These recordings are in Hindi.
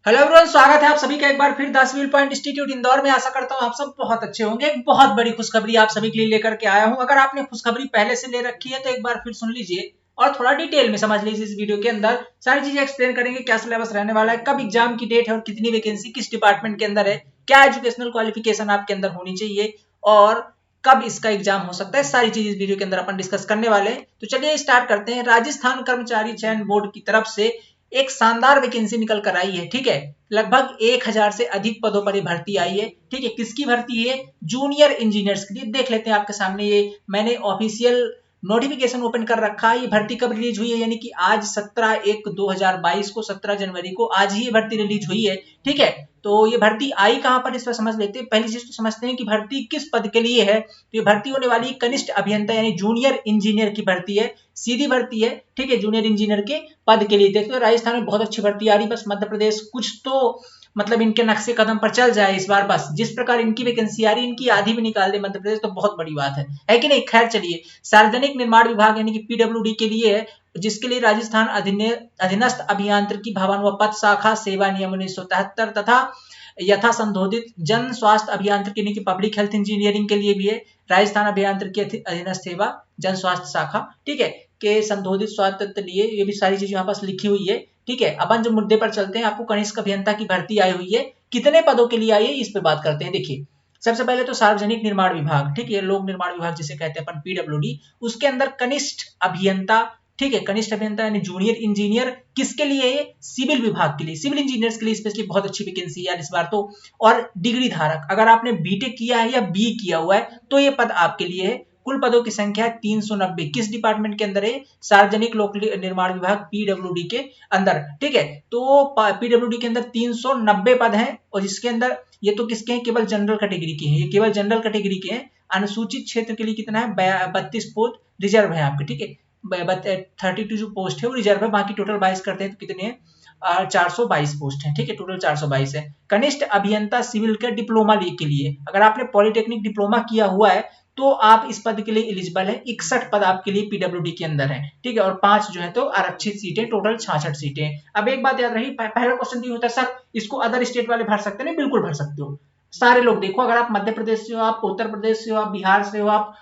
हेलो एवरीवन, स्वागत है आप सभी का एक बार फिर 10 व्हील पॉइंट इंस्टीट्यूट इंदौर में। आशा करता हूं आप सब बहुत अच्छे होंगे। एक बहुत बड़ी खुशखबरी आप सभी के लिए लेकर के आया हूं। अगर आपने खुशखबरी पहले से ले रखी है तो एक बार फिर सुन लीजिए और थोड़ा डिटेल में समझ लीजिए। इस वीडियो के अंदर सारी चीजें एक्सप्लेन करेंगे, क्या सिलेबस रहने वाला है, कब एग्जाम की डेट है और कितनी वैकेंसी किस डिपार्टमेंट के अंदर है, क्या एजुकेशनल क्वालिफिकेशन आपके अंदर होनी चाहिए और कब इसका एग्जाम हो सकता है। सारी चीज इस वीडियो के अंदर अपन डिस्कस करने वाले हैं। तो चलिए स्टार्ट करते हैं। राजस्थान कर्मचारी चयन बोर्ड की तरफ से एक शानदार वैकेंसी निकल कर आई है। ठीक है, लगभग 1000 से अधिक पदों पर ये भर्ती आई है। ठीक है, किसकी भर्ती है? जूनियर इंजीनियर्स के लिए। देख लेते हैं आपके सामने, ये मैंने ऑफिशियल नोटिफिकेशन ओपन कर रखा है। ये भर्ती कब रिलीज हुई है? यानी कि आज 17/1/2022 को, 17 जनवरी को आज ही ये भर्ती रिलीज हुई है। ठीक है, तो ये भर्ती आई कहां पर, इस पर समझ लेते हैं। पहली चीज तो समझते हैं कि भर्ती किस पद के लिए है। तो ये भर्ती होने वाली कनिष्ठ अभियंता यानी जूनियर इंजीनियर की भर्ती है। सीधी भर्ती है। ठीक है, जूनियर इंजीनियर के पद के लिए। देखते हो राजस्थान में बहुत अच्छी भर्ती आ रही, बस मध्य प्रदेश कुछ तो मतलब इनके नक्शे कदम पर चल जाए इस बार। बस जिस प्रकार इनकी वैकेंसी आ रही, इनकी आधी भी निकाल दे मध्य प्रदेश तो बहुत बड़ी बात है कि नहीं। खैर चलिए, सार्वजनिक निर्माण विभाग यानी कि पीडब्ल्यूडी के लिए है, जिसके लिए राजस्थान अधीनस्थ अभियांत्रिकी भवन व पथ शाखा सेवा नियम 1973 तथा यथा संशोधित जन स्वास्थ्य अभियांत्रिकी यानी कि पब्लिक हेल्थ इंजीनियरिंग के लिए भी है। राजस्थान अभियांत्रिकी अधीनस्थ सेवा जन स्वास्थ्य शाखा, ठीक है, के संशोधित स्वास्थ्य लिए। ये भी सारी चीजें यहाँ पास लिखी हुई है। ठीक है, अपन जो मुद्दे पर चलते हैं, आपको कनिष्ठ अभियंता की भर्ती आई हुई है। कितने पदों के लिए आई है इस पे बात करते हैं। देखिए, सबसे पहले तो सार्वजनिक निर्माण विभाग, ठीक है, लोक निर्माण विभाग जिसे कहते हैं अपन पीडब्ल्यूडी, उसके अंदर कनिष्ठ अभियंता। ठीक है, कनिष्ठ अभियंता यानी जूनियर इंजीनियर। किसके लिए? सिविल विभाग के लिए, सिविल इंजीनियर्स के लिए स्पेशली बहुत अच्छी वैकेंसी है इस बार तो। और डिग्री धारक, अगर आपने बीटेक किया है या बी किया हुआ है तो ये पद आपके लिए है। कुल पदों की संख्या 390। किस डिपार्टमेंट के अंदर है? सार्वजनिक लोक निर्माण विभाग पीडब्ल्यूडी के अंदर। ठीक है, तो पीडब्ल्यूडी के अंदर 390 पद हैं। और इसके अंदर ये तो किसके हैं? केवल जनरल कैटेगरी के हैं, ये केवल जनरल कैटेगरी के हैं। अनुसूचित क्षेत्र के लिए कितना है? 32 पोस्ट रिजर्व है आपके। ठीक है, 32 जो पोस्ट है वो रिजर्व है, बाकी टोटल 22 करते हैं तो कितने हैं? 422 पोस्ट है। ठीक है, टोटल 422 है। कनिष्ठ अभियंता सिविल का डिप्लोमा के लिए, अगर आपने पॉलिटेक्निक डिप्लोमा किया हुआ है तो आप इस पद के लिए एलिजिबल है। 61 पद आपके लिए पीडब्ल्यूडी के अंदर है। ठीक है, और 5 जो है तो आरक्षित सीटें, टोटल 66 सीटें। अब एक बात याद रही, पहला क्वेश्चन ये होता है सर इसको अदर स्टेट वाले भर सकते हैं? नहीं, बिल्कुल भर सकते हो सारे लोग। देखो, अगर आप मध्य प्रदेश से हो, आप उत्तर प्रदेश से हो, आप बिहार से हो, आप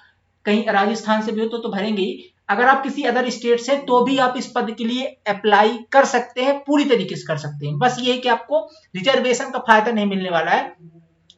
कहीं राजस्थान से भी हो तो भरेंगे ही। अगर आप किसी अदर स्टेट से, तो भी आप इस पद के लिए अप्लाई कर सकते हैं, पूरी तरीके से कर सकते हैं। बस ये है कि आपको रिजर्वेशन का फायदा नहीं मिलने वाला है।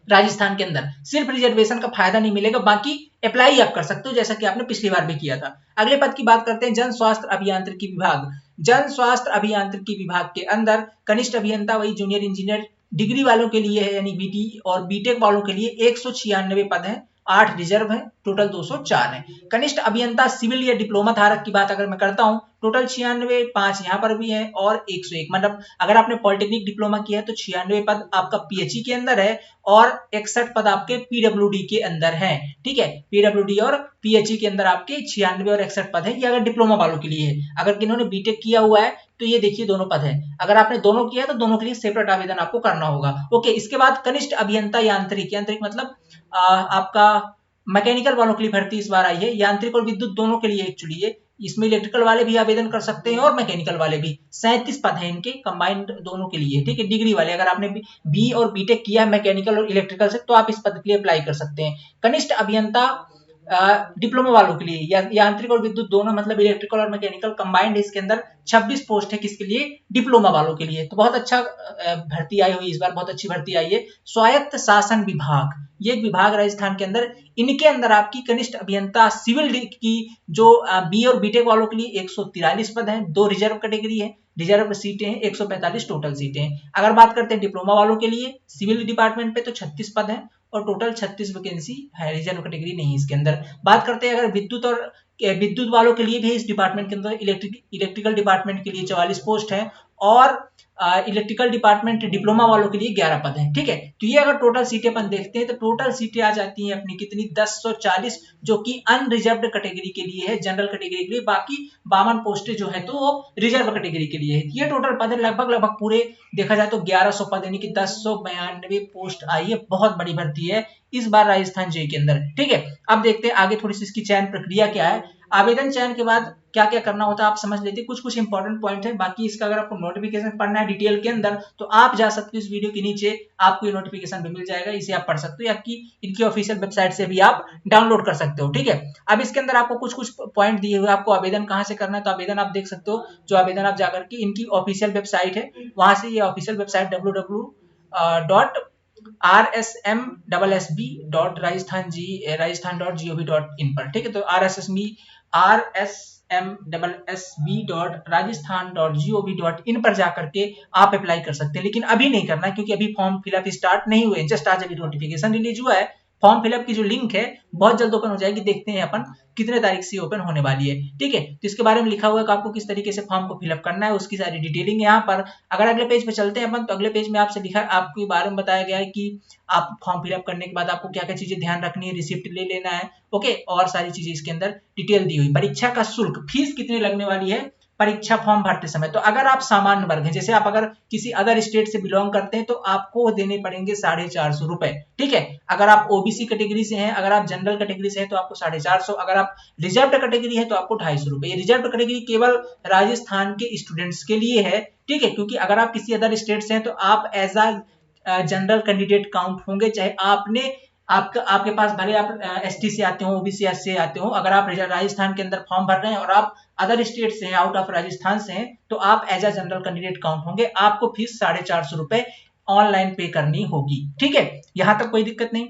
राजस्थान के अंदर सिर्फ रिजर्वेशन का फायदा नहीं मिलेगा, बाकी अप्लाई आप कर सकते हो जैसा कि आपने पिछली बार भी किया था। अगले पद की बात करते हैं, जन स्वास्थ्य अभियांत्रिकी विभाग। जन स्वास्थ्य अभियांत्रिकी विभाग के अंदर कनिष्ठ अभियंता वही जूनियर इंजीनियर डिग्री वालों के लिए है, यानी बीटी और बीटेक वालों के लिए 196 पद है, 8 रिजर्व है, टोटल 204 है। कनिष्ठ अभियंता सिविल या डिप्लोमा धारक की बात अगर मैं करता हूं, टोटल 96, 5 यहाँ पर भी है और 101। मतलब अगर आपने पॉलिटेक्निक डिप्लोमा किया है तो 96 पद आपका पीएचई के अंदर है और 61 पद आपके पीडब्ल्यूडी के अंदर है। ठीक है, पीडब्ल्यूडी और पीएचई के अंदर आपके 96 और 61 पद है। ये अगर डिप्लोमा वालों के लिए है। अगर किन्होंने बीटेक किया हुआ है तो ये देखिए दोनों पद है। अगर आपने दोनों किया तो दोनों के लिए सेपरेट आवेदन आपको करना होगा। ओके, इसके बाद कनिष्ठ अभियंता यांत्रिक। यांत्रिक मतलब आपका मैकेनिकल वालों के लिए भर्ती इस बार आई है। यांत्रिक और विद्युत दोनों के लिए एक्चुअली है। इसमें इलेक्ट्रिकल वाले भी आवेदन कर सकते हैं और मैकेनिकल वाले भी। 37 पद हैं इनके कंबाइंड दोनों के लिए। ठीक है, डिग्री वाले, अगर आपने बी और बीटेक किया है मैकेनिकल और इलेक्ट्रिकल से तो आप इस पद के लिए अप्लाई कर सकते हैं। कनिष्ठ अभियंता डिप्लोमा वालों के लिए, यांत्रिक और विद्युत दोनों, मतलब इलेक्ट्रिकल और मैकेनिकल कंबाइंड है। इसके अंदर 26 पोस्ट है, किसके लिए? डिप्लोमा वालों के लिए। तो बहुत अच्छा भर्ती आई हुई इस बार, बहुत अच्छी भर्ती आई है। स्वायत्त शासन विभाग, ये एक विभाग राजस्थान के अंदर, इनके अंदर आपकी कनिष्ठ अभियंता सिविल की जो बी और बीटेक वालों के लिए 143 पद हैं, 2 रिजर्व कैटेगरी है, रिजर्व सीटें हैं, 145 टोटल सीटें हैं। अगर बात करते हैं डिप्लोमा वालों के लिए सिविल डिपार्टमेंट पे तो 36 पद है और टोटल 36 वैकेंसी है, रिजर्व कैटेगरी नहीं है इसके अंदर। बात करते हैं अगर विद्युत और विद्युत वालों के लिए भी इस डिपार्टमेंट के अंदर, इलेक्ट्रिकल डिपार्टमेंट के लिए 44 पोस्ट है और इलेक्ट्रिकल डिपार्टमेंट डिप्लोमा वालों के लिए 11 पद हैं। ठीक है, तो ये अगर टोटल सीटें अपन देखते हैं तो टोटल सीटें आ जाती हैं अपनी कितनी? 1040, जो कि अनरिजर्व्ड कैटेगरी के लिए है, जनरल कैटेगरी के लिए। बाकी 52 पोस्टें जो है तो वो रिजर्व कैटेगरी के लिए है। ये टोटल पद है, लगभग पूरे देखा जाए तो 1100 पद, यानी कि 1092 पोस्ट आई है। बहुत बड़ी भर्ती है इस बार राजस्थान जेई के अंदर। ठीक है, अब देखते हैं आगे थोड़ी सी इसकी चयन प्रक्रिया क्या है। आवेदन चयन के बाद क्या क्या करना होता है आप समझ लेते, कुछ कुछ इंपॉर्टेंट पॉइंट है, बाकी इसका अगर आपको नोटिफिकेशन पढ़ना है डिटेल के अंदर तो आप जा सकते हो इस वीडियो के नीचे, आपको ये नोटिफिकेशन भी मिल जाएगा, इसे आप पढ़ सकते हो, या कि इनकी ऑफिशियल वेबसाइट से भी आप डाउनलोड कर सकते हो। ठीक है, अब इसके अंदर आपको कुछ कुछ पॉइंट दिए हुए, आपको आवेदन कहाँ से करना है, तो आवेदन आप देख सकते हो, जो आवेदन आप जाकर के इनकी ऑफिशियल वेबसाइट है वहां से, ये ऑफिशियल वेबसाइट www.rssb.rajasthan.gov.in पर, ठीक है, तो rssb.rajasthan.gov.in पर जाकर के आप अप्लाई कर सकते हैं, लेकिन अभी नहीं करना क्योंकि अभी फॉर्म फिलअप स्टार्ट नहीं हुए, जस्ट आज अभी नोटिफिकेशन रिलीज हुआ है। फॉर्म फिलअप की जो लिंक है बहुत जल्द ओपन हो जाएगी, देखते हैं अपन कितने तारीख से ओपन होने वाली है। ठीक है, तो इसके बारे में लिखा हुआ है कि आपको किस तरीके से फॉर्म को फिलअप करना है, उसकी सारी डिटेलिंग यहाँ पर। अगर अगले पेज पे चलते हैं अपन, तो अगले पेज में आपसे लिखा, आपके बारे में बताया गया है कि आप फॉर्म फिलअप करने के बाद आपको क्या क्या चीजें ध्यान रखनी है, रिसिप्ट ले लेना है, ओके, और सारी चीजें इसके अंदर डिटेल दी हुई। परीक्षा का शुल्क, फीस कितनी लगने वाली है परीक्षा फॉर्म भरते समय, तो अगर आप सामान्य वर्ग हैं, जैसे आप अगर किसी अदर स्टेट से बिलोंग करते हैं तो आपको देने पड़ेंगे 450 रुपए। ठीक है, अगर आप ओबीसी कैटेगरी से हैं, अगर आप जनरल कैटेगरी से हैं तो आपको 450, अगर आप रिजर्व कैटेगरी है तो आपको 250 रुपए। ये रिजर्व कैटेगरी केवल राजस्थान के स्टूडेंट्स के लिए है, ठीक है, क्योंकि अगर आप किसी अदर स्टेट से हैं तो आप as a general candidate count होंगे, चाहे आपने आपका आपके पास भले आप एसटी से आते हो, ओबीसी से आते हो, अगर आप राजस्थान के अंदर फॉर्म भर रहे हैं और आप अदर स्टेट से हैं, आउट ऑफ राजस्थान से हैं, तो आप as a general candidate count होंगे, आपको फीस 450 रुपए ऑनलाइन पे करनी होगी। ठीक है, यहां तक कोई दिक्कत नहीं।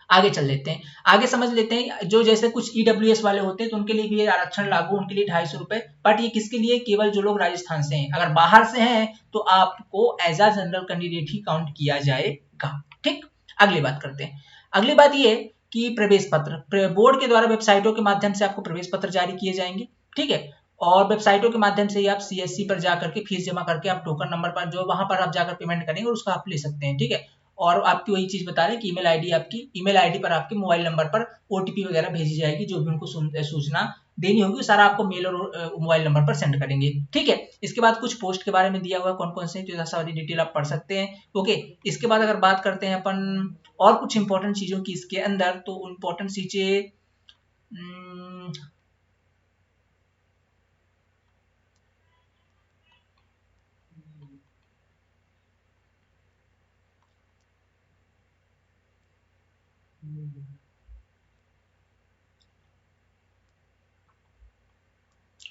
आगे चल लेते हैं, आगे समझ लेते हैं, जो जैसे कुछ ईडब्ल्यूएस वाले होते हैं तो उनके लिए भी ये आरक्षण लागू, उनके लिए 250 रुपए, बट ये किसके लिए, केवल जो लोग राजस्थान से हैं, अगर बाहर से हैं तो आपको एज अ जनरल कैंडिडेट ही काउंट किया जाएगा। ठीक, अगली बात करते हैं। अगली बात ये कि प्रवेश पत्र, बोर्ड के द्वारा वेबसाइटों के माध्यम से आपको प्रवेश पत्र जारी किए जाएंगे। ठीक है, और वेबसाइटों के माध्यम से ही आप सीएससी पर जाकर के फीस जमा करके आप टोकन नंबर पर जो वहां पर आप जाकर पेमेंट करेंगे और उसका आप ले सकते हैं। ठीक है, और आपकी वही चीज बता रहे हैं कि ईमेल आईडी, आपकी ईमेल आईडी पर आपके मोबाइल नंबर पर ओटीपी वगैरह भेजी जाएगी, जो भी उनको सूचना देनी होगी सारा आपको मेल और मोबाइल नंबर पर सेंड करेंगे। ठीक है, इसके बाद कुछ पोस्ट के बारे में दिया हुआ है कौन कौन से, तो सारी डिटेल आप पढ़ सकते हैं। ओके, इसके बाद अगर बात करते हैं अपन और कुछ इंपॉर्टेंट चीजों की इसके अंदर, तो इंपॉर्टेंट चीजें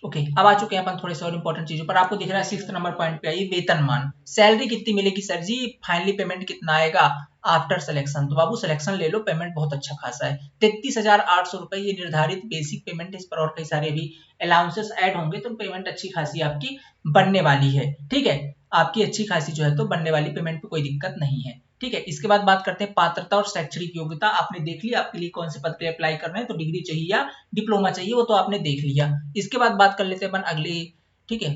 ओके, अब आ चुके हैं अपन थोड़े से और इंपॉर्टेंट चीजों पर। आपको दिख रहा है 6 नंबर पॉइंट पे आई वेतनमान, सैलरी कितनी मिलेगी सर जी, फाइनली पेमेंट कितना आएगा आफ्टर सिलेक्शन, तो बाबू सिलेक्शन ले लो, पेमेंट बहुत अच्छा खासा है, 33,800 रुपए ये निर्धारित बेसिक पेमेंट, इस पर और कई सारे भी अलाउंसेस ऐड होंगे तो पेमेंट अच्छी खासी आपकी बनने वाली है। ठीक है, आपकी अच्छी खासी जो है तो बनने वाली, पेमेंट पे कोई दिक्कत नहीं है। ठीक है, इसके बाद बात करते हैं पात्रता और शैक्षणिक योग्यता, आपने देख लिया आपके लिए कौन से पद पे अप्लाई करना है, तो डिग्री चाहिए या डिप्लोमा चाहिए, वो तो आपने देख लिया। इसके बाद बात कर लेते हैं अपन अगले। ठीक है,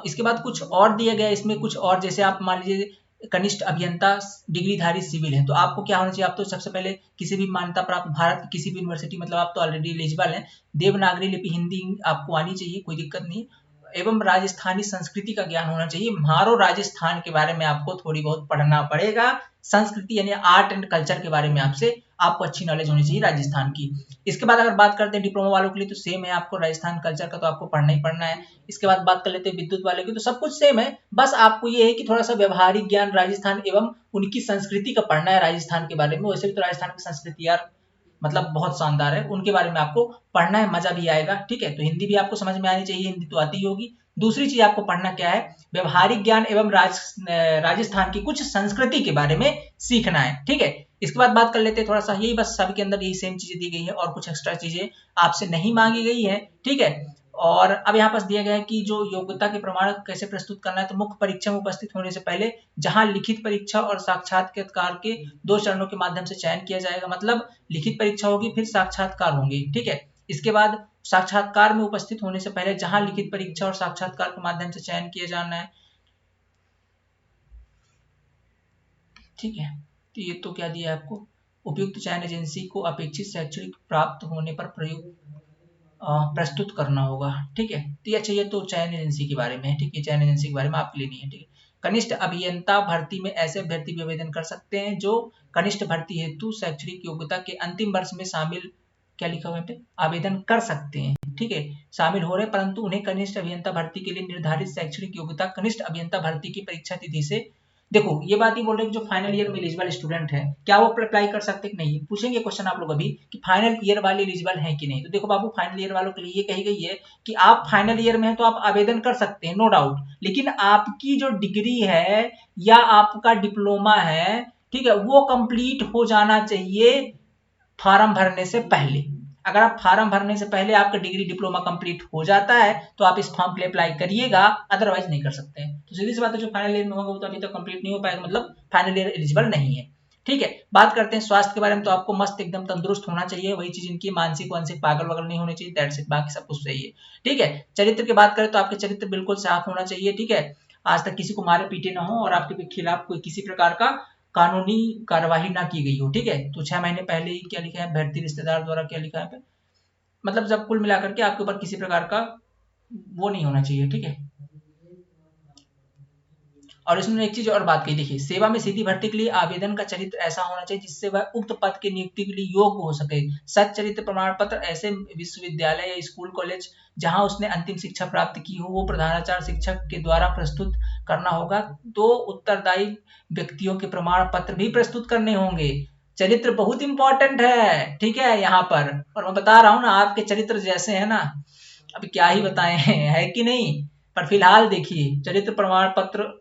इसके बाद कुछ और दिया गया इसमें, कुछ और, जैसे आप मान लीजिए कनिष्ठ अभियंता डिग्रीधारी सिविल है, तो आपको क्या होना चाहिए, आप तो सबसे पहले किसी भी मान्यता प्राप्त भारत की किसी भी यूनिवर्सिटी, मतलब आप तो ऑलरेडी एलिजिबल हैं, देवनागरी लिपि हिंदी आपको आनी चाहिए, कोई दिक्कत नहीं, एवं राजस्थानी संस्कृति का ज्ञान होना चाहिए, मारो राजस्थान के बारे में आपको थोड़ी बहुत पढ़ना पड़ेगा, संस्कृति यानी आर्ट एंड कल्चर के बारे में आपसे आपको अच्छी नॉलेज होनी चाहिए राजस्थान की। इसके बाद अगर बात करते हैं डिप्लोमा वालों के लिए, तो सेम है, आपको राजस्थान कल्चर का तो आपको पढ़ना ही पढ़ना है। इसके बाद बात कर लेते हैं विद्युत वाले की, तो सब कुछ सेम है, बस आपको ये है कि थोड़ा सा व्यवहारिक ज्ञान राजस्थान एवं उनकी संस्कृति का पढ़ना है राजस्थान के बारे में। वैसे भी तो राजस्थान की संस्कृति यार मतलब बहुत शानदार है, उनके बारे में आपको पढ़ना है, मजा भी आएगा। ठीक है, तो हिंदी भी आपको समझ में आनी चाहिए, हिंदी तो आती ही होगी। दूसरी चीज आपको पढ़ना क्या है, व्यवहारिक ज्ञान एवं राजस्थान की कुछ संस्कृति के बारे में सीखना है। ठीक है, इसके बाद बात कर लेते हैं थोड़ा सा, यही बस सबके अंदर यही सेम चीजें दी गई है और कुछ एक्स्ट्रा चीजें आपसे नहीं मांगी गई है। ठीक है, और अब यहाँ पास दिया गया है कि जो योग्यता के प्रमाण कैसे प्रस्तुत करना है, तो मुख्य परीक्षा में उपस्थित होने से पहले जहां लिखित परीक्षा और साक्षात्कार के 2 चरणों के माध्यम से चयन किया जाएगा, मतलब लिखित परीक्षा होगी फिर साक्षात्कार होंगे। ठीक है, इसके बाद साक्षात्कार में उपस्थित होने से पहले जहां लिखित परीक्षा और साक्षात्कार के माध्यम से चयन किया जाना है। ठीक है, तो ये तो क्या दिया है आपको, उपयुक्त चयन एजेंसी को अपेक्षित शैक्षणिक प्राप्त होने पर प्रस्तुत करना होगा। ठीक है, तो ये चाहिए तो चयन एजेंसी के बारे में है। ठीक है, चयन एजेंसी के बारे में आपके लिए नहीं है। ठीक है, कनिष्ठ अभियंता भर्ती में ऐसे अभ्यर्थी भी आवेदन कर सकते हैं जो कनिष्ठ भर्ती हेतु शैक्षणिक योग्यता के अंतिम वर्ष में शामिल क्या लिखा हुआ है पे, आवेदन कर सकते हैं, ठीक है, शामिल हो रहे, परंतु उन्हें कनिष्ठ अभियंता भर्ती के लिए निर्धारित शैक्षणिक योग्यता कनिष्ठ अभियंता भर्ती की परीक्षा तिथि से, देखो ये बात ही बोल रहे हैं कि जो फाइनल ईयर में एलिजिबल स्टूडेंट है क्या वो अप्लाई कर सकते कि नहीं, पूछेंगे क्वेश्चन आप लोग अभी कि फाइनल ईयर वाले एलिजिबल हैं कि नहीं। तो देखो बाबू, फाइनल ईयर वालों के लिए ये कही गई है कि आप फाइनल ईयर में हैं तो आप आवेदन कर सकते हैं, नो डाउट, लेकिन आपकी जो डिग्री है या आपका डिप्लोमा है, ठीक है, वो कंप्लीट हो जाना चाहिए फॉर्म भरने से पहले। अगर आप फॉर्म भरने से पहले आपका डिग्री डिप्लोमा कंप्लीट हो जाता है तो आप इस फॉर्म के लिए अप्लाई करिएगा, अदरवाइज नहीं कर सकते हैं। तो सीधी सी बात है, जो फाइनल ईयर में होगा वो तो अभी तक कंप्लीट नहीं हो पाएगा, मतलब फाइनल ईयर एलिजिबल नहीं है, ठीक है। बात करते हैं स्वास्थ्य के बारे में, तो आपको मस्त एकदम तंदुरुस्त होना चाहिए, वही चीज इनकी मानसिक वानसिक पागल वगल नहीं होनी चाहिए, दैट्स इट, बाकी सब कुछ सही है, ठीक है। चरित्र की बात करें तो आपके चरित्र बिल्कुल साफ होना चाहिए, ठीक है, आज तक किसी को मारे पीटे ना हो और आपके खिलाफ कोई किसी प्रकार का कानूनी कार्यवाही ना की गई हो, ठीक है। तो 6 महीने पहले ही क्या लिखा है, अभ्यर्थी रिश्तेदार द्वारा क्या लिखा है, मतलब जब कुल मिलाकर के आपके ऊपर किसी प्रकार का वो नहीं होना चाहिए, ठीक है। और इसमें एक चीज और बात कही, देखिए, सेवा में सीधी भर्ती के लिए आवेदन का चरित्र ऐसा होना चाहिए जिससे वह उक्त पद की नियुक्ति के लिए योग्य हो सके। सच चरित्र प्रमाण पत्र ऐसे विश्वविद्यालय या स्कूल कॉलेज जहां उसने अंतिम शिक्षा प्राप्त की हो वो प्रधानाचार्य शिक्षक के द्वारा प्रस्तुत करना होगा। दो उत्तरदायी व्यक्तियों के प्रमाण पत्र भी प्रस्तुत करने होंगे। चरित्र बहुत इंपॉर्टेंट है, ठीक है, यहाँ पर, और मैं बता रहा हूँ ना, आपके चरित्र जैसे है ना, अभी क्या ही बताएं है कि नहीं। पर फिलहाल देखिए, चरित्र प्रमाण पत्र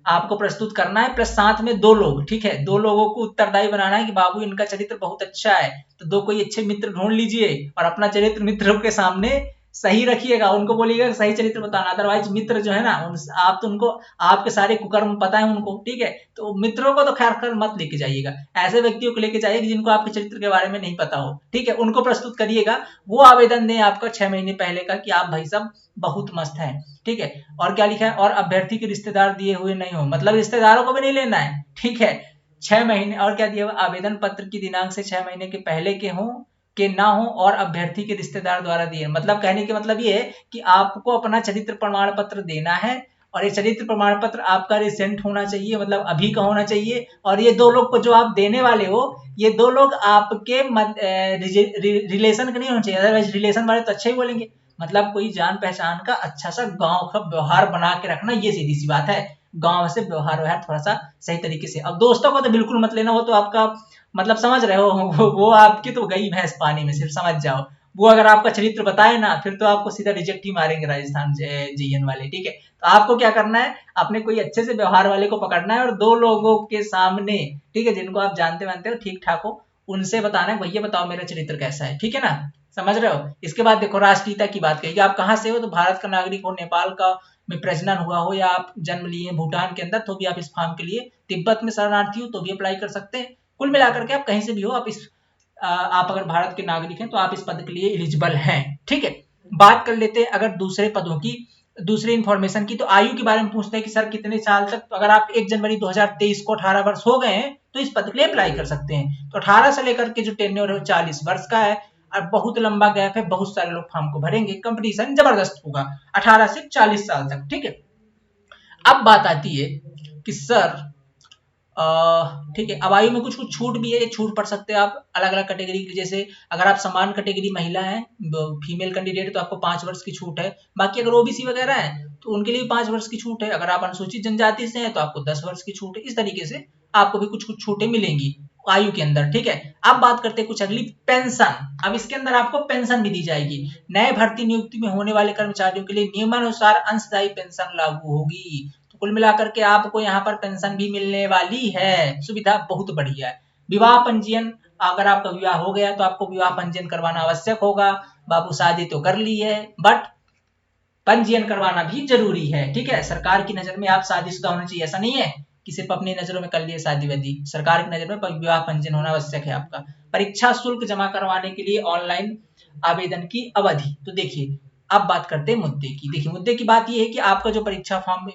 आपको प्रस्तुत करना है, प्लस साथ में 2 लोग, ठीक है, 2 लोगों को उत्तरदायी बनाना है कि बाबू इनका चरित्र बहुत अच्छा है, तो 2 कोई अच्छे मित्र ढूंढ लीजिए और अपना चरित्र मित्रों के सामने सही रखिएगा, उनको बोलिएगा सही चरित्र बताना, अदरवाइज मित्र जो है ना, आप तो उनको, आपके सारे कुकर्म पता है उनको, ठीक है, तो मित्रों को तो खैर कर मत लेके जाइएगा, ऐसे व्यक्तियों को लेके जाइए जिनको आपके चरित्र के बारे में नहीं पता हो, ठीक है, उनको प्रस्तुत करिएगा, वो आवेदन दें आपका 6 महीने पहले का कि आप भाई साहब बहुत मस्त है, ठीक है। और क्या लिखा है, और अभ्यर्थी के रिश्तेदार दिए हुए नहीं हो, मतलब रिश्तेदारों को भी नहीं लेना है, ठीक है। 6 महीने, और क्या दिया हुआ, आवेदन पत्र की दिनांक से 6 महीने के पहले के हों के ना हो और अभ्यर्थी के रिश्तेदार द्वारा दिए, मतलब कहने के मतलब ये है कि आपको अपना चरित्र प्रमाण पत्र देना है और ये चरित्र प्रमाण पत्र आपका रिसेंट होना चाहिए, मतलब अभी का होना चाहिए, और ये 2 लोग को जो आप देने वाले हो, ये 2 लोग आपके रिलेशन के नहीं होना चाहिए, अदरवाइज रिलेशन वाले तो अच्छा ही बोलेंगे, मतलब कोई जान पहचान का अच्छा सा गांव का व्यवहार बना के रखना, ये सीधी सी बात है, गांव से व्यवहार व्यवहार थोड़ा सा सही तरीके से। अब दोस्तों को तो बिल्कुल मत लेना, वो तो आपका, मतलब समझ रहे हो, वो आपकी तो गई भैंस पानी में, सिर्फ समझ जाओ, वो अगर आपका चरित्र बताए ना फिर तो आपको सीधा रिजेक्ट ही मारेंगे राजस्थान जीएन वाले, ठीक है। तो आपको क्या करना है, अपने कोई अच्छे से व्यवहार वाले को पकड़ना है और 2 लोगों के सामने, ठीक है, जिनको आप जानते मानते हो, ठीक ठाक हो, उनसे बताना है भैया बताओ मेरा चरित्र कैसा है, ठीक है ना, समझ रहे हो। इसके बाद देखो, राष्ट्रीयता की बात कही, आप कहाँ से हो, तो भारत का नागरिक हो, नेपाल का में प्रजनन हुआ हो, या आप जन्म लिए भूटान के अंदर तो भी आप इस फॉर्म के लिए, तिब्बत में शरणार्थी हो तो भी अप्लाई कर सकते हैं। कुल मिलाकर के आप कहीं से भी हो, आप इस आप अगर भारत के नागरिक हैं तो आप इस पद के लिए एलिजिबल हैं, ठीक है। बात कर लेते हैं अगर दूसरे पदों की, दूसरे इंफॉर्मेशन की, तो आयु के बारे में पूछते हैं कि सर कितने साल तक, तो अगर आप 1 जनवरी 2023 को 18 वर्ष हो गए हैं तो इस पद के लिए अप्लाई कर सकते हैं। तो 18 से लेकर के जो टेन्योर है 40 वर्ष का है, और बहुत लंबा गैप है, बहुत सारे लोग फॉर्म को भरेंगे, कंपटीशन जबरदस्त होगा 18 से 40 साल तक, ठीक है। अब बात आती है कि सर, ठीक है, अब आयु में कुछ कुछ छूट भी है, छूट पड़ सकते हैं आप अलग अलग कैटेगरी की, जैसे अगर आप समान कैटेगरी महिला हैं, फीमेल कैंडिडेट, तो आपको 5 वर्ष की छूट है, बाकी अगर ओबीसी वगैरह है तो उनके लिए 5 वर्ष की छूट है, अगर आप अनुसूचित जनजाति से हैं तो आपको 10 वर्ष की छूट है, इस तरीके से आपको भी कुछ कुछ छूटें मिलेंगी आयु के अंदर, ठीक है। अब बात करते हैं कुछ अगली, पेंशन, अब इसके अंदर आपको पेंशन भी दी जाएगी, नए भर्ती नियुक्ति में होने वाले कर्मचारियों के लिए नियमानुसार अंशदायी पेंशन लागू होगी। कुल मिलाकर के आपको यहाँ पर पेंशन भी मिलने वाली है, सुविधा बहुत बढ़िया है। विवाह पंजीयन, अगर आपका विवाह हो गया तो आपको विवाह पंजीयन करवाना आवश्यक होगा, बाबू शादी तो कर ली है बट पंजीयन करवाना भी जरूरी है, ठीक है। सरकार की नजर में आप शादीशुदा होने चाहिए, ऐसा नहीं है कि सिर्फ अपनी नजरों में कर लिए शादी वादी, सरकार की नजर में विवाह पंजीयन होना आवश्यक है आपका। परीक्षा शुल्क जमा करवाने के लिए ऑनलाइन आवेदन की अवधि, तो देखिए अब बात करते हैं मुद्दे की, देखिए मुद्दे की बात ये है कि आपका जो परीक्षा फॉर्म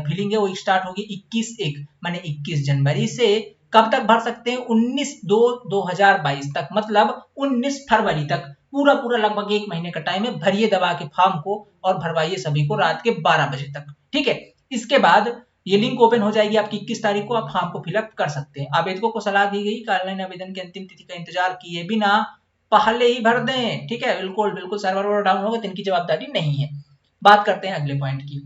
फिलिंग है वो स्टार्ट होगी 21/1 माने 21 जनवरी से, कब तक भर सकते हैं, 19/2/2022 तक, मतलब 19 फरवरी तक, पूरा पूरा लगभग 1 महीने का टाइम है, भरिए दबा के फॉर्म को और भरवाइए सभी को रात के 12 बजे तक, ठीक है। इसके बाद ये लिंक ओपन हो जाएगी आपकी 21 तारीख को, आप फॉर्म को फिलअप कर सकते हैं। आवेदकों को सलाह दी गई कि ऑनलाइन आवेदन की अंतिम तिथि का इंतजार किए बिना पहले ही भर दें। ठीक है, बिल्कुल बिल्कुल सर्वर डाउन होगा तो इनकी जवाबदारी नहीं है। बात करते हैं अगले पॉइंट की।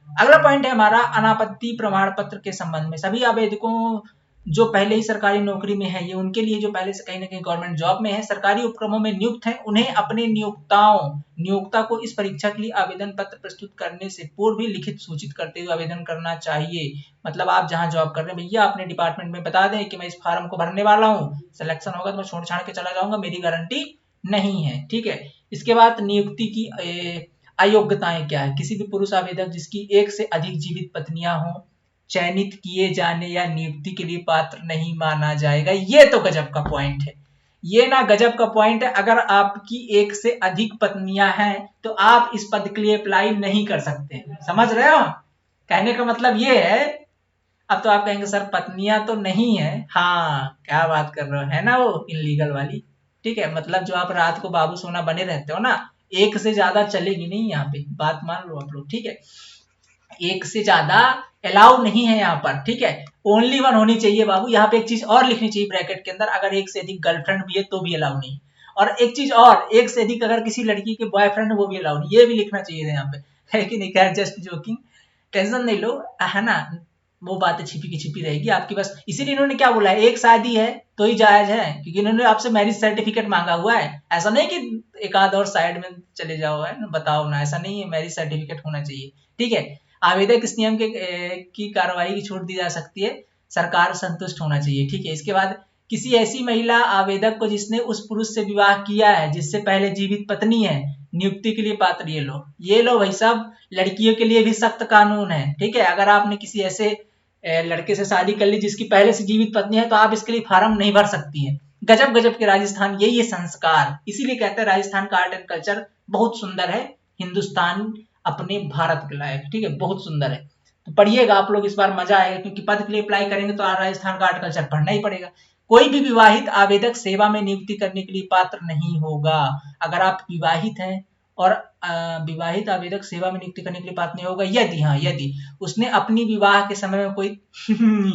अगला पॉइंट है हमारा अनापत्ति प्रमाण पत्र के संबंध में। सभी आवेदकों जो पहले ही सरकारी नौकरी में है, ये उनके लिए जो पहले से कहीं ना कहीं गवर्नमेंट जॉब में है, सरकारी उपक्रमों में नियुक्त है, उन्हें अपने नियोक्ता को इस परीक्षा के लिए आवेदन पत्र प्रस्तुत करने से पूर्व भी लिखित सूचित करते हुए आवेदन करना चाहिए। मतलब आप जहां जॉब कर रहे हैं भैया, अपने डिपार्टमेंट में बता दें कि मैं इस फार्म को भरने वाला हूँ, सिलेक्शन होगा तो मैं छोड़ छाड़ के चला जाऊंगा, मेरी गारंटी नहीं है। ठीक है, इसके बाद नियुक्ति की अयोग्यताएं क्या है। किसी भी पुरुष आवेदक जिसकी एक से अधिक जीवित पत्नियां हों, चयनित किए जाने या नियुक्ति के लिए पात्र नहीं माना जाएगा। ये तो गजब का पॉइंट है, ये ना गजब का पॉइंट है। अगर आपकी एक से अधिक पत्नियां हैं तो आप इस पद के लिए अप्लाई नहीं कर सकते। समझ रहे हो, कहने का मतलब ये है। अब तो आप कहेंगे सर पत्नियां तो नहीं है। हाँ, क्या बात कर रहे हो, है ना वो इनलीगल वाली। ठीक है, मतलब जो आप रात को बाबू सोना बने रहते हो ना, एक से ज्यादा चलेगी नहीं यहाँ पे, बात मान लो आप लोग। ठीक है, एक से ज्यादा अलाउ नहीं है यहाँ पर। ठीक है, ओनली वन होनी चाहिए बाबू। यहाँ पे एक चीज और लिखनी चाहिए ब्रैकेट के अंदर, अगर एक से अधिक गर्लफ्रेंड भी है तो भी अलाउ नहीं। और एक चीज और, एक से अधिक अगर किसी लड़की के बॉयफ्रेंड वो भी अलाउ नहीं, ये भी लिखना चाहिए यहाँ पे। है कि नहीं? खैर जस्ट जोकिंग, टेंशन नहीं लो, है ना। वो बातें छिपी की छिपी रहेगी आपकी बस। इसीलिए इन्होंने क्या बोला है, एक शादी है तो ही जायज है, क्योंकि इन्होंने आपसे मैरिज सर्टिफिकेट मांगा हुआ है। ऐसा नहीं कि एक आध और साइड में चले जाओ, है ना, बताओ ना, ऐसा नहीं है, मैरिज सर्टिफिकेट होना चाहिए। ठीक है, आवेदक इस नियम की कार्रवाई की छूट दी जा सकती है, सरकार संतुष्ट होना चाहिए। ठीक है, इसके बाद किसी ऐसी महिला आवेदक को जिसने उस पुरुष से विवाह किया है जिससे पहले जीवित पत्नी है, नियुक्ति के लिए पात्र। ये लो भाई साहब, लड़कियों के लिए भी सख्त कानून है। ठीक है, अगर आपने किसी ऐसे लड़के से शादी कर ली जिसकी पहले से जीवित पत्नी है तो आप इसके लिए फार्म नहीं भर सकती है। गजब गजब के राजस्थान, यही है संस्कार। इसीलिए कहते हैं राजस्थान का आर्ट एंड कल्चर बहुत सुंदर है, हिंदुस्तान अपने भारत के लायक। ठीक है, बहुत सुंदर है। तो पढ़िएगा आप लोग, इस बार मजा आएगा, क्योंकि पद के लिए अप्लाई करेंगे तो राजस्थान का आर्ट कल्चर पढ़ना ही पड़ेगा। कोई भी विवाहित आवेदक सेवा में नियुक्ति करने के लिए पात्र नहीं होगा। अगर आप विवाहित हैं और विवाहित आवेदक सेवा में नियुक्ति करने के लिए पात्र नहीं होगा यदि, हाँ, यदि उसने अपनी विवाह के समय में कोई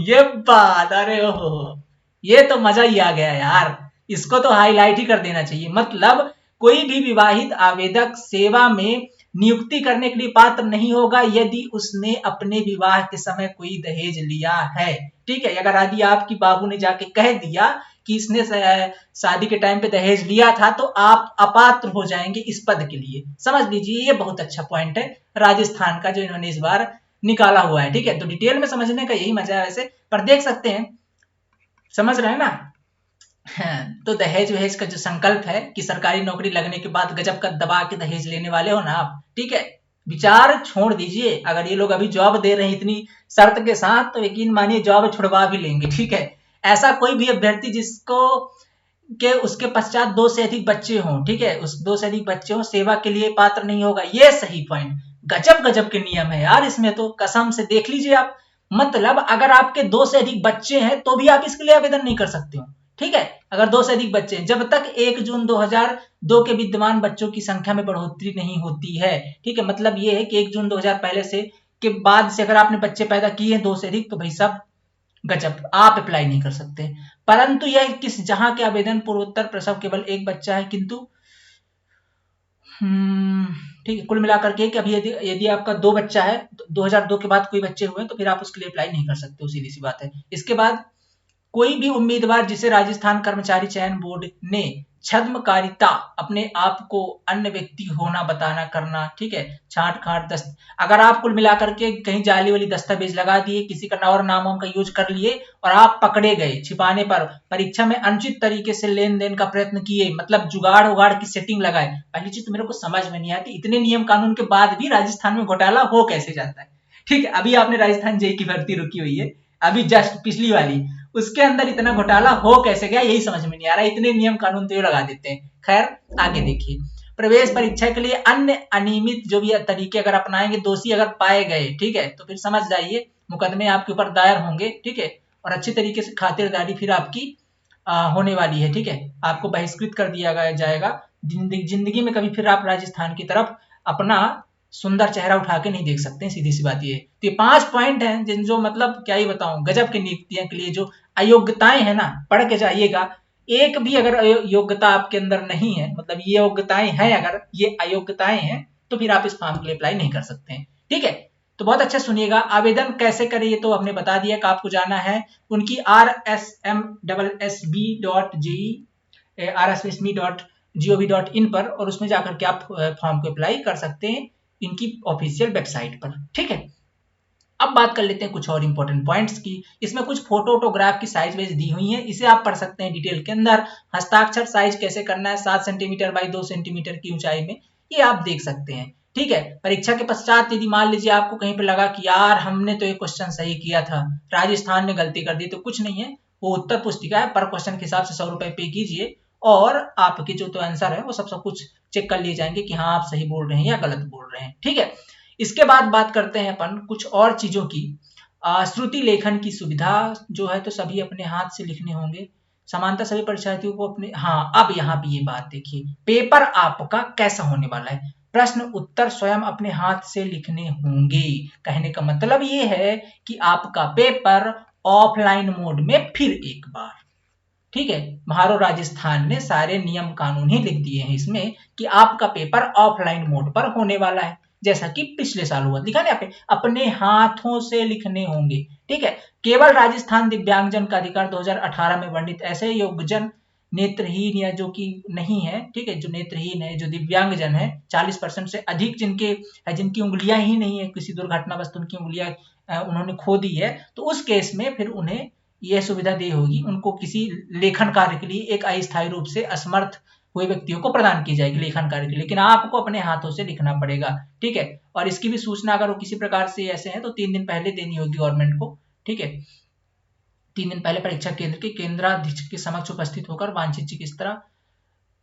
ये बात, अरे ओहो, ये तो मजा ही आ गया यार, इसको तो हाईलाइट ही कर देना चाहिए। मतलब कोई भी विवाहित आवेदक सेवा में नियुक्ति करने के लिए पात्र नहीं होगा यदि उसने अपने विवाह के समय कोई दहेज लिया है। ठीक है, अगर यदि आपकी बाबू ने जाके कह दिया कि इसने शादी के टाइम पे दहेज लिया था तो आप अपात्र हो जाएंगे इस पद के लिए। समझ लीजिए, ये बहुत अच्छा पॉइंट है राजस्थान का जो इन्होंने इस बार निकाला हुआ है। ठीक है, तो डिटेल में समझने का यही मजा है वैसे, पर देख सकते हैं, समझ रहे हैं ना। हाँ, तो दहेज वहेज का जो संकल्प है कि सरकारी नौकरी लगने के बाद गजब का दबा के दहेज लेने वाले हो ना आप, ठीक है, विचार छोड़ दीजिए। अगर ये लोग अभी जॉब दे रहे हैं इतनी शर्त के साथ, तो यकीन मानिए जॉब छुड़वा भी लेंगे। ठीक है, ऐसा कोई भी अभ्यर्थी जिसको के उसके पश्चात दो से अधिक बच्चे हों, ठीक है, उस दो से अधिक बच्चे हों, सेवा के लिए पात्र नहीं होगा। ये सही पॉइंट, गजब गजब के नियम है यार इसमें तो, कसम से देख लीजिए आप। मतलब अगर आपके दो से अधिक बच्चे हैं तो भी आप इसके लिए आवेदन नहीं कर सकते हो। ठीक है, अगर दो से अधिक बच्चे हैं, जब तक 1 जून 2002 के विद्यमान बच्चों की संख्या में बढ़ोतरी नहीं होती है। ठीक है, मतलब ये है कि 1 जून 2000 पहले से के बाद से अगर आपने बच्चे पैदा किए हैं दो से अधिक, तो भाई साहब गजब, आप अप्लाई नहीं कर सकते। परंतु यह किस जहां के आवेदन पूर्वोत्तर प्रसव केवल एक बच्चा है, किंतु ठीक है, कुल मिलाकर के कि अभी यदि यदि आपका दो बच्चा है, 2002 के बाद कोई बच्चे हुए तो फिर आप उसके लिए अप्लाई नहीं कर सकते, सीधी सी बात है। इसके बाद कोई भी उम्मीदवार जिसे राजस्थान कर्मचारी चयन बोर्ड ने छद्मकारिता, अपने आप को अन्य व्यक्ति होना बताना करना, ठीक है, छांट खाट दस्त, अगर आप कुल मिलाकर के कहीं जाली वाली दस्तावेज लगा दिए, किसी का और नामों का यूज कर लिए और आप पकड़े गए छिपाने पर, परीक्षा में अनुचित तरीके से लेन देन का प्रयत्न किए, मतलब जुगाड़ उगाड़ की सेटिंग लगाए। पहली चीज तो मेरे को समझ में नहीं आती, इतने नियम कानून के बाद भी राजस्थान में घोटाला हो कैसे जाता है। ठीक है, अभी आपने राजस्थान जेई की भर्ती रुकी हुई है, अभी जस्ट पिछली वाली, उसके अंदर इतना घोटाला हो कैसे गया यही समझ में नहीं आ रहा। इतने नियम कानून तो ये लगा देते हैं। खैर आगे देखिए, प्रवेश परीक्षा के लिए अन्य अनियमित जो भी तरीके अगर अपनाएंगे, दोषी अगर पाए गए, ठीक है, तो फिर समझ जाइए मुकदमे आपके ऊपर दायर होंगे। ठीक है, और अच्छी तरीके से खातिरदारी फिर आपकी होने वाली है। ठीक है, आपको बहिष्कृत कर दिया जाएगा। जिंदगी में कभी फिर आप राजस्थान की तरफ अपना सुंदर चेहरा उठा के नहीं देख सकते, सीधी सी बात ये है। तो ये 5 पॉइंट हैं जिन जो मतलब क्या ही बताऊं, गजब की नियुक्तियां के लिए जो अयोग्यताएं है ना, पढ़ के जाइएगा। एक भी अगर योग्यता आपके अंदर नहीं है, मतलब ये योग्यताएं हैं, अगर ये अयोग्यताएं हैं, तो फिर आप इस फॉर्म के लिए अप्लाई नहीं कर सकते हैं। ठीक है, तो बहुत अच्छा सुनिएगा। आवेदन कैसे करें ये तो हमने बता दिया कि आपको जाना है उनकी rsmssb.gov.in पर, और उसमें जाकर के आप फॉर्म को अप्लाई कर सकते हैं इनकी ऑफिशियल वेबसाइट पर। ठीक है, अब बात कर लेते हैं कुछ और इंपॉर्टेंट पॉइंट्स की। इसमें कुछ फोटो ऑटोग्राफ की साइज वाइज दी हुई है, इसे आप पढ़ सकते हैं डिटेल के अंदर। हस्ताक्षर साइज कैसे करना है, 7 सेंटीमीटर बाई 2 सेंटीमीटर की ऊंचाई में, ये आप देख सकते हैं। ठीक है, परीक्षा के पश्चात यदि मान लीजिए आपको कहीं पे लगा कि यार हमने तो ये क्वेश्चन सही किया था, राजस्थान ने गलती कर दी, तो कुछ नहीं है, वो उत्तर पुस्तिका है, पर क्वेश्चन के हिसाब से 100 रुपए पे कीजिए और आपके जो तो आंसर है वो सब कुछ चेक कर लिए जाएंगे कि हाँ आप सही बोल रहे हैं या गलत बोल रहे हैं। ठीक है, इसके बाद बात करते हैं अपन कुछ और चीजों की। श्रुति लेखन की सुविधा जो है तो सभी अपने हाथ से लिखने होंगे, समानता सभी परीक्षार्थियों को अपने, हाँ अब यहाँ पे ये बात देखिए, पेपर आपका कैसा होने वाला है, प्रश्न उत्तर स्वयं अपने हाथ से लिखने होंगे। कहने का मतलब ये है कि आपका पेपर ऑफलाइन मोड में फिर एक बार। ठीक है, महारो राजस्थान ने सारे नियम कानून ही लिख दिए हैं इसमें कि आपका पेपर ऑफलाइन मोड पर होने वाला है, जैसा कि पिछले साल हुआ, लिखा ना, अपने हाथों से लिखने होंगे। ठीक है, केवल राजस्थान दिव्यांगजन का अधिकार 2018 में वर्णित ऐसे योग्यजन, नेत्रहीन या जो कि नहीं है, ठीक है, जो नेत्रहीन है, जो दिव्यांगजन है, 40% से अधिक जिनके जिनकी उंगलियां ही नहीं है, किसी दुर्घटनावश उनकी उंगलियां उन्होंने खो दी है, तो उस केस में फिर उन्हें यह सुविधा दी होगी, उनको किसी लेखन कार्य के लिए एक अस्थायी रूप से असमर्थ हुए व्यक्तियों को प्रदान की जाएगी लेखन कार्य के लिए, लेकिन आपको अपने हाथों से लिखना पड़ेगा। ठीक है, और इसकी भी सूचना अगर वो किसी प्रकार से ऐसे हैं तो 3 दिन पहले देनी होगी गवर्नमेंट को। ठीक है, 3 दिन पहले परीक्षा केंद्र के केंद्राधीश के समक्ष उपस्थित होकर वांछित चिकित्सा,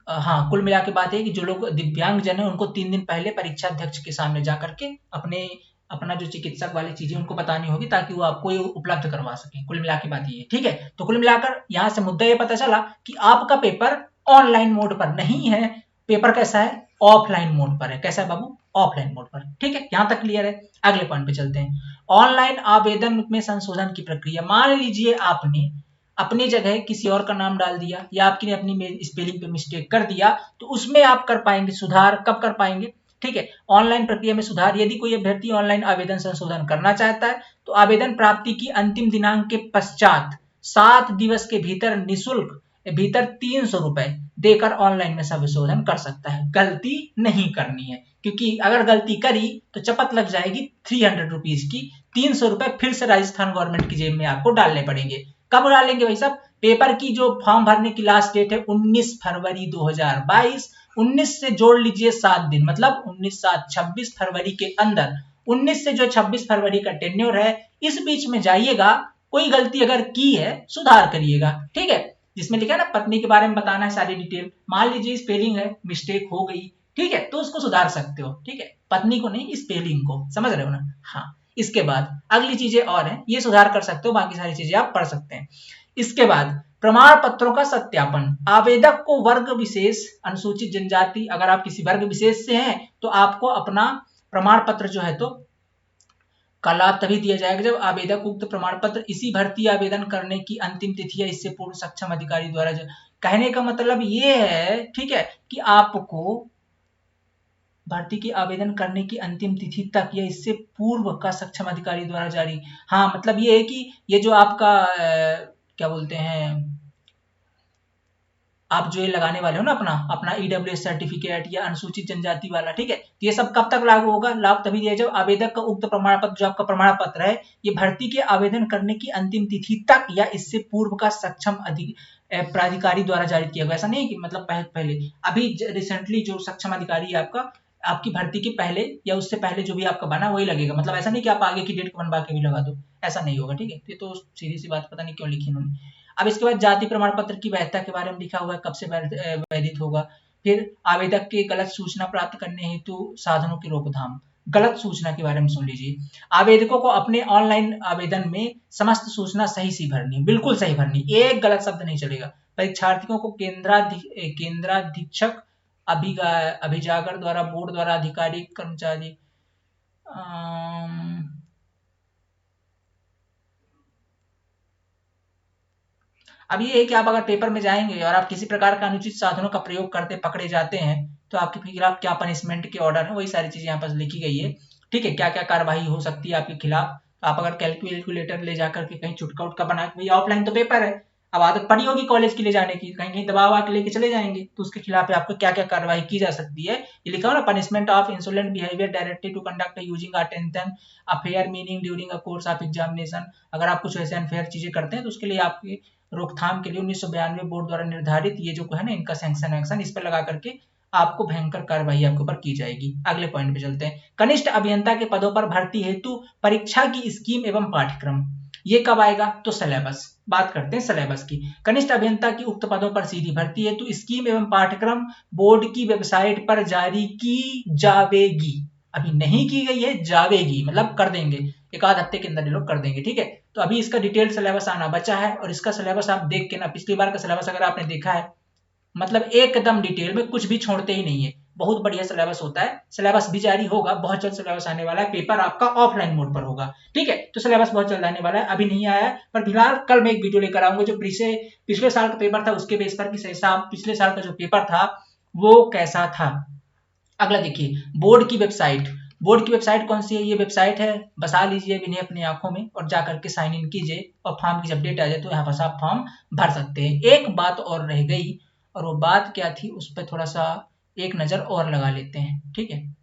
हाँ कुल मिला के बात है कि जो लोग दिव्यांग जन है उनको 3 दिन पहले परीक्षा अध्यक्ष के सामने जाकर के अपने अपना जो चिकित्सक वाली चीजें उनको बतानी होगी, ताकि वो आपको ये उपलब्ध करवा सके। कुल मिला के बात ये है। ठीक है, तो कुल मिलाकर यहाँ से मुद्दा ये पता चला कि आपका पेपर ऑनलाइन मोड पर नहीं है, पेपर कैसा है, ऑफलाइन मोड पर है। कैसा है बाबू, ऑफलाइन मोड पर। ठीक है, यहाँ तक क्लियर है। अगले पॉइंट पे चलते हैं, ऑनलाइन आवेदन में संशोधन की प्रक्रिया। मान लीजिए आपने अपनी जगह किसी और का नाम डाल दिया या आपने अपनी स्पेलिंग पे मिस्टेक कर दिया, तो उसमें आप कर पाएंगे सुधार, कब कर पाएंगे। ठीक है, ऑनलाइन प्रक्रिया में सुधार, यदि कोई अभ्यर्थी ऑनलाइन आवेदन संशोधन करना चाहता है तो आवेदन प्राप्ति की अंतिम दिनांक के पश्चात 7 दिवस के भीतर निःशुल्क, भीतर 300 रुपए देकर ऑनलाइन में संशोधन कर सकता है। गलती नहीं करनी है, क्योंकि अगर गलती करी तो चपत लग जाएगी 300 रुपीज की, 300 रुपए फिर से राजस्थान गवर्नमेंट की जेब में आपको डालने पड़ेंगे। कब डालेंगे भाई साहब, पेपर की जो फॉर्म भरने की लास्ट डेट है 19 फरवरी 2022, 19 से जोड़ लीजिए 7 दिन, मतलब 19 7 26 फरवरी के अंदर, 19 से जो 26 फरवरी का टेन्योर है, इस बीच में जाइएगा, कोई गलती अगर की है सुधार करिएगा। ठीक है, जिसमें लिखा है ना पत्नी के बारे में बताना है सारी डिटेल, मान लीजिए स्पेलिंग है मिस्टेक हो गई, ठीक है, तो उसको सुधार सकते हो। ठीक है, पत्नी को नहीं, स्पेलिंग को, समझ रहे हो ना। हाँ, इसके बाद अगली चीजें और हैं, ये सुधार कर सकते हो, बाकी सारी चीजें आप पढ़ सकते हैं। इसके बाद प्रमाण पत्रों का सत्यापन, आवेदक को वर्ग विशेष, अनुसूचित जनजाति, अगर आप किसी वर्ग विशेष से हैं तो आपको अपना प्रमाण पत्र जो है तो का लाभ तभी दिया जाएगा जब आवेदक उक्त प्रमाण पत्र इसी भर्ती आवेदन करने की अंतिम तिथि या इससे पूर्व सक्षम अधिकारी द्वारा। कहने का मतलब ये है, ठीक है, कि आपको भर्ती की आवेदन करने की अंतिम तिथि तक या इससे पूर्व का सक्षम अधिकारी द्वारा जारी, हाँ मतलब ये है कि ये जो आपका क्या बोलते हैं, आप जो ये लगाने वाले हो ना अपना अपना ईडब्ल्यूएस सर्टिफिकेट या अनुसूचित जनजाति वाला, ठीक है, तो ये सब कब तक लागू होगा, लाभ तभी दिया जब आवेदक का उक्त प्रमाण पत्र, जो आपका प्रमाण पत्र है, ये भर्ती के आवेदन करने की अंतिम तिथि तक या इससे पूर्व का सक्षम प्राधिकारी द्वारा जारी किया गया। ऐसा नहीं कि मतलब पहले अभी रिसेंटली जो सक्षम अधिकारी है आपका, आपकी भर्ती के पहले या उससे पहले जो भी आपका बना वही लगेगा, मतलब ऐसा नहीं कि आप आगे की डेट को बनवा के भी लगा दो, ऐसा नहीं होगा। ठीक है, ये तो सीधी सी बात, पता नहीं क्यों लिखी इन्होंने। अब इसके बाद जाति प्रमाण पत्र की वैधता के बारे में लिखा हुआ है, कब से वैधित होगा। फिर आवेदक के गलत सूचना प्राप्त करने हेतु साधनों की रोकथाम, गलत सूचना के बारे में सुन लीजिए। आवेदकों को अपने ऑनलाइन आवेदन में समस्त सूचना सही सी भरनी, बिल्कुल सही भरनी, एक गलत शब्द नहीं चलेगा। परीक्षार्थियों को केंद्राधीक्षक, अभिजागर द्वारा, बोर्ड द्वारा, अधिकारी कर्मचारी, अब ये है कि आप अगर पेपर में जाएंगे और आप किसी प्रकार का अनुचित साधनों का प्रयोग करते पकड़े जाते हैं तो आपके खिलाफ क्या पनिशमेंट के ऑर्डर है, वही सारी चीजें यहाँ पर लिखी गई है। ठीक है, क्या क्या कार्रवाई हो सकती है आपके खिलाफ। आप अगर कैलकुलेटर ले जाकर के कहीं चुटका उटका बना के, भैया ऑफलाइन तो पेपर है, अब आदत पड़ी होगी कॉलेज के लिए जाने की, कहीं कहीं दबाव आके लेके चले जाएंगे, तो उसके खिलाफ आपको क्या क्या कार्रवाई की जा सकती है ये लिखा हो ना, punishment of insolent behaviour directed to conduct using attention affair meaning during a course of examination. अगर आप कुछ ऐसे अनफेयर चीजें करते हैं तो उसके लिए आपकी रोकथाम के लिए 1992 बोर्ड द्वारा निर्धारित ये जो है ना इनका सैंक्शन एक्शन, इस पर लगा करके आपको भयंकर कार्रवाई आपके ऊपर की जाएगी। अगले पॉइंट पे चलते हैं। कनिष्ठ अभियंता के पदों पर भर्ती हेतु परीक्षा की स्कीम एवं पाठ्यक्रम, ये कब आएगा, तो सिलेबस। बात करते हैं सिलेबस की। कनिष्ठ अभियंता की उक्त पदों पर सीधी भर्ती हेतु स्कीम एवं पाठ्यक्रम बोर्ड की वेबसाइट पर जारी की जावेगी। अभी नहीं की गई है, जावेगी मतलब कर देंगे, एक आध हफ्ते के अंदर ये लोग कर देंगे। ठीक है, तो अभी इसका डिटेल सिलेबस आना बचा है, और इसका सिलेबस आप देख के ना, पिछली बार का सिलेबस अगर आपने देखा है, मतलब एकदम डिटेल में कुछ भी छोड़ते ही नहीं है, बहुत बढ़िया सिलेबस होता है। सिलेबस भी जारी होगा, बहुत जल्द सिलेबस आने वाला है, पेपर आपका ऑफलाइन मोड पर होगा। ठीक है, तो सिलेबस बहुत जल्द आने वाला है, अभी नहीं आया है, पर फिलहाल कल मैं एक वीडियो लेकर आऊंगा जो पिछले साल का पेपर था उसके बेस पर, कि पिछले साल का जो पेपर था वो कैसा था। अगला देखिए, बोर्ड की वेबसाइट। बोर्ड की वेबसाइट कौन सी है, ये वेबसाइट है, बसा लीजिए इन्हें अपनी आंखों में और जाकर के साइन इन कीजिए, और फॉर्म की जब डेट आ जाए तो यहाँ पर आप फॉर्म भर सकते हैं। एक बात और रह गई, और वो बात क्या थी, उस पर थोड़ा सा एक नजर और लगा लेते हैं। ठीक है,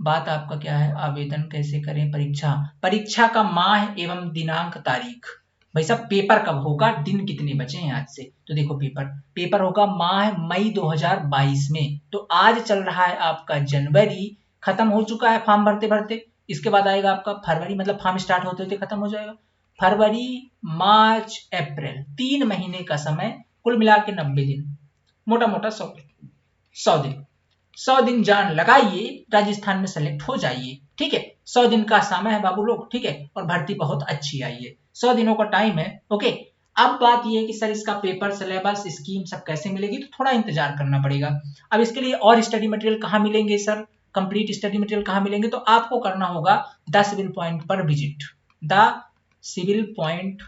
बात आपका क्या है, आवेदन कैसे करें, परीक्षा, परीक्षा का माह एवं दिनांक तारीख। भाई साहब पेपर कब होगा, दिन कितने बचे हैं आज से, तो देखो पेपर होगा माह मई 2022 में, तो आज चल रहा है आपका जनवरी, खत्म हो चुका है फॉर्म भरते भरते। इसके बाद आएगा आपका फरवरी, मतलब फॉर्म स्टार्ट होते होते खत्म हो जाएगा। फरवरी, मार्च, अप्रैल, 3 महीने का समय, कुल मिला के 90 दिन, मोटा मोटा 100 दिन। 100 दिन जान लगाइए, राजस्थान में सेलेक्ट हो जाइए। ठीक है, 100 दिन का समय है बाबू लोग। ठीक है, और भर्ती बहुत अच्छी आई है, 100 दिनों का टाइम है। ओके, अब बात यह है कि सर इसका पेपर, सिलेबस, स्कीम सब कैसे मिलेगी, तो थोड़ा इंतजार करना पड़ेगा। अब इसके लिए और स्टडी मटेरियल कहाँ मिलेंगे सर, कंप्लीट स्टडी मटेरियल कहाँ मिलेंगे, तो आपको करना होगा द सिविल पॉइंट पर विजिट। द सिविल पॉइंट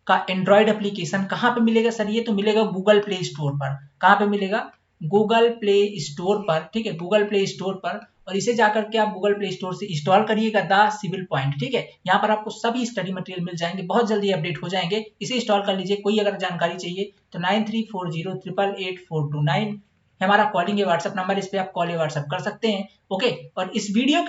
का एंड्रॉइड एप्लीकेशन कहाँ पे मिलेगा सर, ये तो मिलेगा गूगल प्ले स्टोर पर। कहाँ पे मिलेगा, गूगल प्ले स्टोर पर। ठीक है, गूगल प्ले स्टोर पर, और इसे जाकर के आप गूगल प्ले स्टोर से इंस्टॉल करिएगा द सिविल पॉइंट। ठीक है, यहाँ पर आपको सभी स्टडी मटेरियल मिल जाएंगे, बहुत जल्दी अपडेट हो जाएंगे, इसे इंस्टॉल कर लीजिए। कोई अगर जानकारी चाहिए तो 9340888429 हमारा कॉलिंग व्हाट्सएप नंबर, इस पे आप कॉल या व्हाट्सएप कर सकते हैं। ओके, और इस वीडियो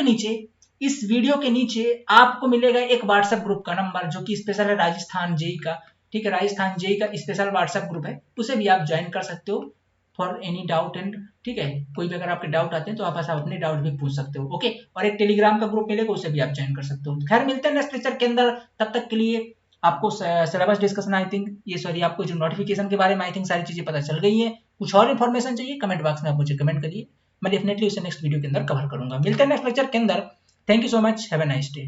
के नीचे आपको मिलेगा एक व्हाट्सएप ग्रुप का नंबर, जो कि स्पेशल है राजस्थान जेई का। ठीक है, राजस्थान जेई का स्पेशल व्हाट्सएप ग्रुप है, उसे भी आप ज्वाइन कर सकते हो फॉर एनी डाउट एंड। ठीक है, कोई भी अगर आपके डाउट आते हैं तो आप अपने डाउट भी पूछ सकते हो। ओके, और एक टेलीग्राम का ग्रुप मिलेगा, उसे भी आप ज्वाइन कर सकते हो। खैर, मिलते हैं नेक्स्ट लेक्चर के अंदर, तब तक के लिए आपको सिलेबस डिस्कशन आई थिंक ये सॉरी आपको जो नोटिफिकेशन के बारे में आई थिंक सारी चीजें पता चल गई है। कुछ और इन्फॉर्मेशन चाहिए, कमेंट बॉक्स में आप मुझे कमेंट करिए, मैं डेफिनेटली उसे नेक्स्ट वीडियो के अंदर कवर करूंगा। मिलते हैं नेक्स्ट लेक्चर के अंदर। Thank you so much, have a nice day.